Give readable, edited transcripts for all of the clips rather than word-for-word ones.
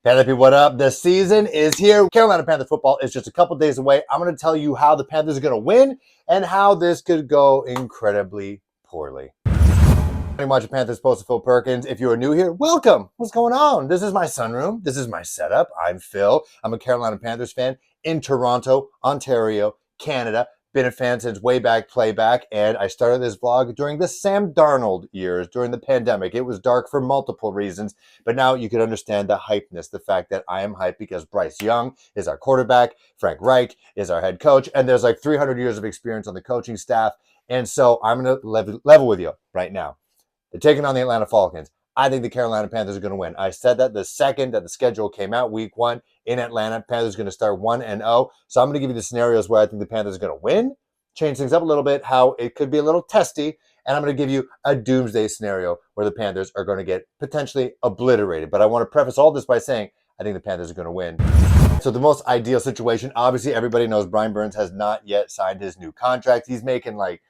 Panther people, what up? The season is here. Carolina Panther football is just a couple days away. I'm going to tell you how the Panthers are going to win and how this could go incredibly poorly. Watching Panthers post to Phil Perkins. If you are new here, welcome. What's going on? This is my sunroom. This is my setup. I'm Phil. I'm a Carolina Panthers fan in Toronto, Ontario, Canada. Been a fan since way back playback, and I started this vlog during the Sam Darnold years, during the pandemic. It was dark for multiple reasons, but now you can understand the hypeness, the fact that I am hyped because Bryce Young is our quarterback, Frank Reich is our head coach, and there's like 300 years of experience on the coaching staff, and so I'm going to level with you right now. They're taking on the Atlanta Falcons. I think the Carolina Panthers are going to win. I said that the second that the schedule came out, week 1 in Atlanta. Panthers are going to start 1-0. So I'm going to give you the scenarios where I think the Panthers are going to win, change things up a little bit, how it could be a little testy, and I'm going to give you a doomsday scenario where the Panthers are going to get potentially obliterated. But I want to preface all this by saying I think the Panthers are going to win. So the most ideal situation, obviously everybody knows Brian Burns has not yet signed his new contract. He's making like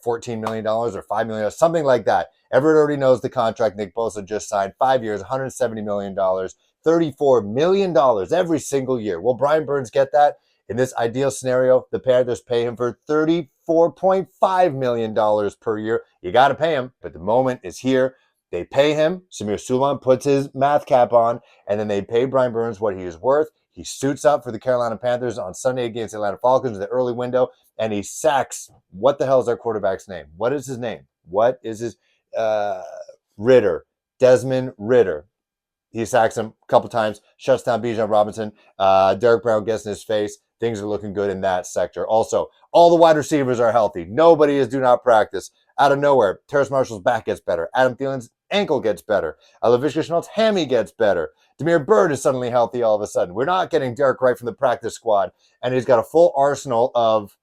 $14 million or $5 million, something like that. Everyone already knows the contract Nick Bosa just signed. 5 years, $170 million, $34 million every single year. Will Brian Burns get that? In this ideal scenario, the Panthers pay him for $34.5 million per year. You got to pay him, but the moment is here. They pay him. Samir Suleiman puts his math cap on, and then they pay Brian Burns what he is worth. He suits up for the Carolina Panthers on Sunday against the Atlanta Falcons in the early window, and he sacks. What the hell is our quarterback's name? What is his name? What is his Ritter? Desmond Ritter. He sacks him a couple times, shuts down Bijan Robinson. Derek Brown gets in his face. Things are looking good in that sector. Also, all the wide receivers are healthy. Nobody is do not practice. Out of nowhere, Terrace Marshall's back gets better. Adam Thielen's ankle gets better. Laviska Shenault's hammy gets better. Demir Bird is suddenly healthy all of a sudden. We're not getting Derek Wright from the practice squad. And he's got a full arsenal of,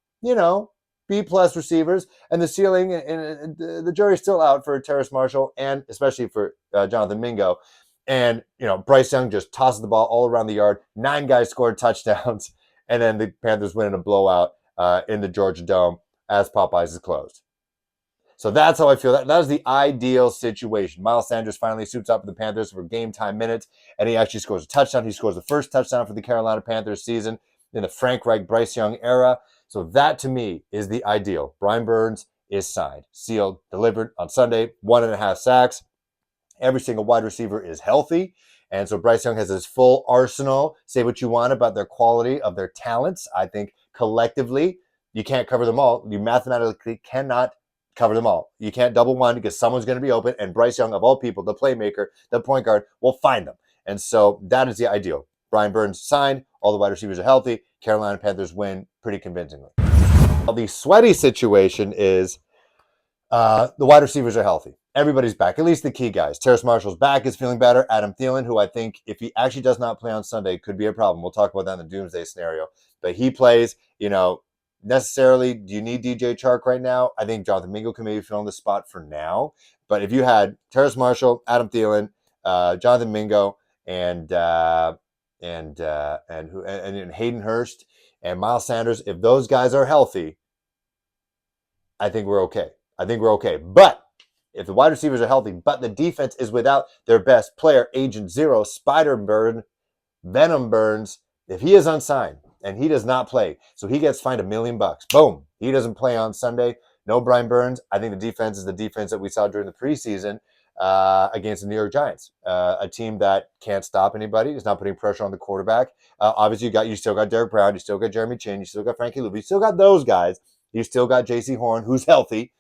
B-plus receivers. And the ceiling, and the jury's still out for Terrace Marshall and especially for Jonathan Mingo. And, Bryce Young just tosses the ball all around the yard. 9 guys scored touchdowns. And then the Panthers win in a blowout in the Georgia Dome as Popeyes is closed. So that's how I feel. That is the ideal situation. Miles Sanders finally suits up for the Panthers for game time minutes, and he actually scores a touchdown. He scores the first touchdown for the Carolina Panthers season in the Frank Reich, Bryce Young era. So that, to me, is the ideal. Brian Burns is signed, sealed, delivered on Sunday, 1.5 sacks. Every single wide receiver is healthy. And so Bryce Young has his full arsenal. Say what you want about their quality of their talents. I think collectively, you can't cover them all. You mathematically cannot cover them all. You can't double one because someone's going to be open. And Bryce Young, of all people, the playmaker, the point guard, will find them. And so that is the ideal. Brian Burns signed. All the wide receivers are healthy. Carolina Panthers win pretty convincingly. Well, the sweaty situation is the wide receivers are healthy. Everybody's back, at least the key guys. Terrace Marshall's back, is feeling better. Adam Thielen, who I think if he actually does not play on Sunday, could be a problem. We'll talk about that in the Doomsday scenario. But he plays, necessarily, do you need DJ Chark right now? I think Jonathan Mingo can maybe fill in the spot for now. But if you had Terrace Marshall, Adam Thielen, Jonathan Mingo, and Hayden Hurst and Miles Sanders, if those guys are healthy, I think we're okay. But if the wide receivers are healthy, but the defense is without their best player, Agent Zero, Venom Burns, if he is unsigned and he does not play, so he gets fined $1 million. Boom. He doesn't play on Sunday. No Brian Burns. I think the defense is the defense that we saw during the preseason against the New York Giants, a team that can't stop anybody. Is not putting pressure on the quarterback. Obviously, you still got Derek Brown. You still got Jeremy Chin. You still got Frankie Luvu. You still got those guys. You still got J.C. Horn, who's healthy.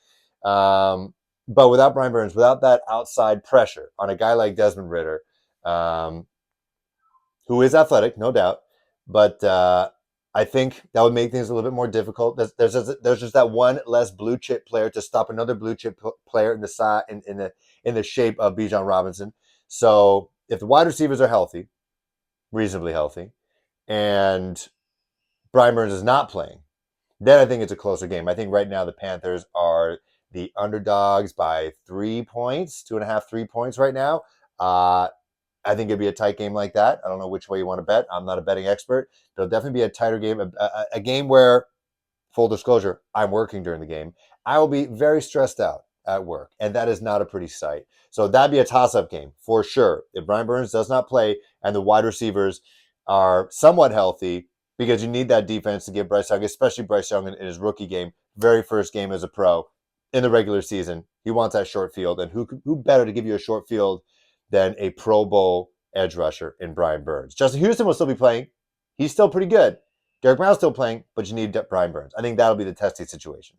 But without Brian Burns, without that outside pressure on a guy like Desmond Ritter, who is athletic, no doubt, but I think that would make things a little bit more difficult. There's just that one less blue chip player to stop another blue chip player in the shape of Bijan Robinson. So if the wide receivers are healthy, reasonably healthy, and Brian Burns is not playing, then I think it's a closer game. I think right now the Panthers are the underdogs by 3 points, 2.5, 3 points right now. I think it'd be a tight game like that. I don't know which way you want to bet. I'm not a betting expert. It'll definitely be a tighter game, a game where, full disclosure, I'm working during the game. I will be very stressed out. at work, and that is not a pretty sight. So that'd be a toss-up game for sure. If Brian Burns does not play and the wide receivers are somewhat healthy, because you need that defense to give Bryce Young, especially Bryce Young in his rookie game, very first game as a pro in the regular season. He wants that short field, and who better to give you a short field than a Pro Bowl edge rusher in Brian Burns? Justin Houston will still be playing. He's still pretty good. Derek Brown's still playing, but you need Brian Burns. I think that'll be the Testy situation.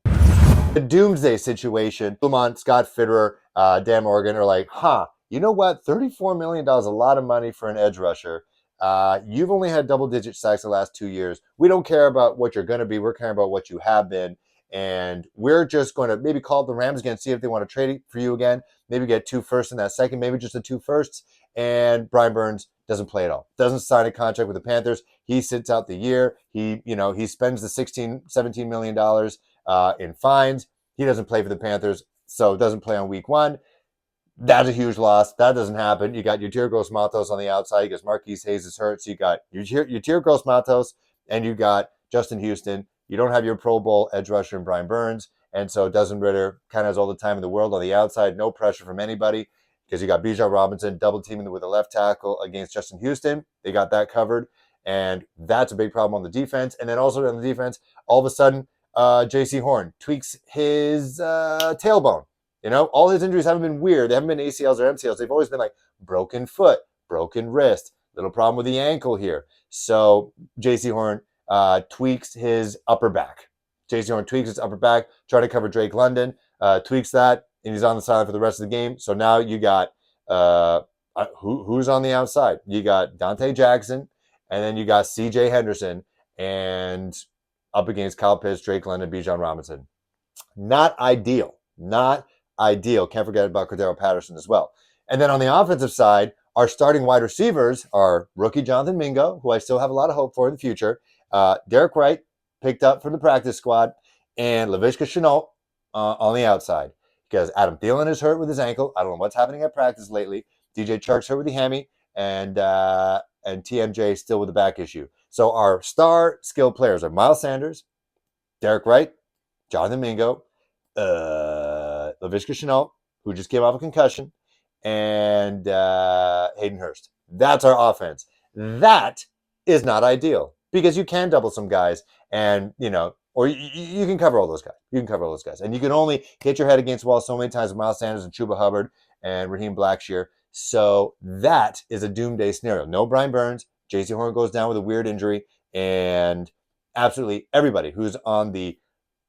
The Doomsday situation, Lamont, Scott Fitterer, Dan Morgan are like, you know what? $34 million is a lot of money for an edge rusher. You've only had double-digit sacks the last 2 years. We don't care about what you're going to be. We're caring about what you have been. And we're just going to maybe call the Rams again, see if they want to trade it for you again. Maybe get 2 firsts in that second, maybe just the 2 firsts. And Brian Burns doesn't play at all. Doesn't sign a contract with the Panthers. He sits out the year. He spends the $17 million in fines. He doesn't play for the Panthers, so doesn't play on week 1. That's a huge loss. That doesn't happen. You got your Gross Matos on the outside because Marquise Hayes is hurt. So you got your Gross Matos and you got Justin Houston. You don't have your Pro Bowl edge rusher in Brian Burns. And so Desmond Ridder kind of has all the time in the world on the outside. No pressure from anybody because you got Bijan Robinson double teaming with a left tackle against Justin Houston. They got that covered. And that's a big problem on the defense. And then also on the defense, all of a sudden, J.C. Horn tweaks his tailbone. All his injuries haven't been weird. They haven't been ACLs or MCLs. They've always been like broken foot, broken wrist, little problem with the ankle here. So J.C. Horn tweaks his upper back. J.C. Horn tweaks his upper back, try to cover Drake London, tweaks that, and he's on the sideline for the rest of the game. So now you got who's on the outside? You got Dante Jackson, and then you got C.J. Henderson, and up against Kyle Pitts, Drake London, Bijan Robinson. Not ideal. Not ideal. Can't forget about Cordero Patterson as well. And then on the offensive side, our starting wide receivers are rookie Jonathan Mingo, who I still have a lot of hope for in the future, Derek Wright, picked up from the practice squad, and Laviska Shenault on the outside. Because Adam Thielen is hurt with his ankle. I don't know what's happening at practice lately. DJ Chark's hurt with the hammy, and TMJ still with the back issue. So our star skill players are Miles Sanders, Derek Wright, Jonathan Mingo, Laviska Shenault, who just came off a concussion, and Hayden Hurst. That's our offense. That is not ideal because you can double some guys and, or you can cover all those guys. You can cover all those guys. And you can only hit your head against the wall so many times with Miles Sanders and Chuba Hubbard and Raheem Blackshear. So that is a doomsday scenario. No Brian Burns. J.C. Horn goes down with a weird injury. And absolutely everybody who's on the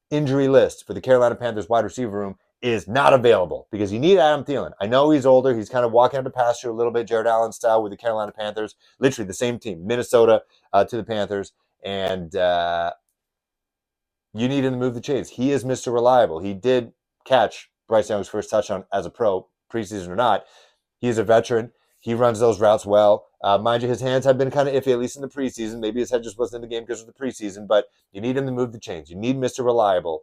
injury list for the Carolina Panthers wide receiver room is not available because you need Adam Thielen. I know he's older. He's kind of walking out the pasture a little bit, Jared Allen style with the Carolina Panthers. Literally the same team, Minnesota to the Panthers. And you need him to move the chains. He is Mr. Reliable. He did catch Bryce Young's first touchdown as a pro, preseason or not. He's a veteran. He runs those routes well. Mind you, his hands have been kind of iffy, at least in the preseason. Maybe his head just wasn't in the game because of the preseason, but you need him to move the chains. You need Mr. Reliable.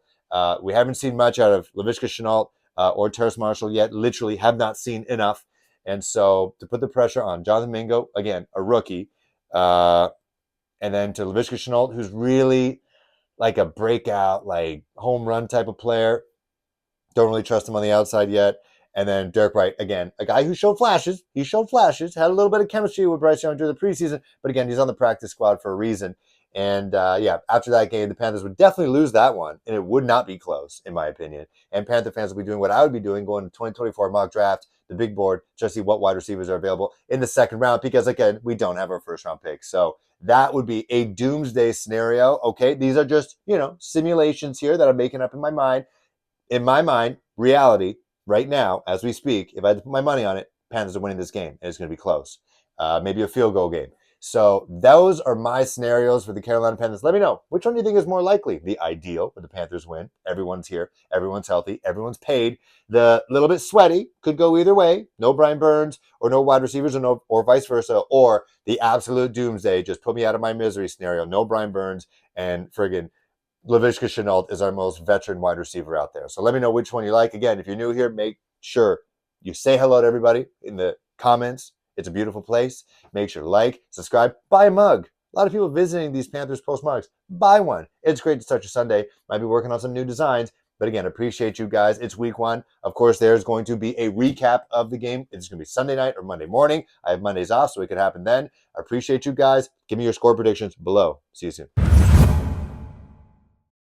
We haven't seen much out of Laviska Shenault or Terrace Marshall yet. Literally have not seen enough. And so to put the pressure on Jonathan Mingo, again, a rookie, and then to Laviska Shenault, who's really like a breakout, like home run type of player. Don't really trust him on the outside yet. And then Derek Wright, again, a guy who showed flashes. He showed flashes, had a little bit of chemistry with Bryce Young during the preseason. But again, he's on the practice squad for a reason. And after that game, the Panthers would definitely lose that one. And it would not be close, in my opinion. And Panther fans will be doing what I would be doing, going to 2024 mock draft, the big board, just see what wide receivers are available in the second round. Because, again, we don't have our first round pick. So that would be a doomsday scenario. Okay, these are just, simulations here that I'm making up in my mind. In my mind, reality, right now, as we speak, if I had to put my money on it, Panthers are winning this game, and it's going to be close. Maybe a field goal game. So those are my scenarios for the Carolina Panthers. Let me know, which one do you think is more likely? The ideal, where the Panthers win. Everyone's here. Everyone's healthy. Everyone's paid. The little bit sweaty could go either way. No Brian Burns or no wide receivers or vice versa. Or the absolute doomsday, just put me out of my misery scenario. No Brian Burns and friggin' Laviska Shenault is our most veteran wide receiver out there. So let me know which one you like. Again, if you're new here, make sure you say hello to everybody in the comments. It's a beautiful place. Make sure to like, subscribe, buy a mug. A lot of people visiting these Panthers Post mugs. Buy one. It's great to start your Sunday. Might be working on some new designs. But again, appreciate you guys. It's week 1. Of course, there's going to be a recap of the game. It's going to be Sunday night or Monday morning. I have Mondays off, so it could happen then. I appreciate you guys. Give me your score predictions below. See you soon.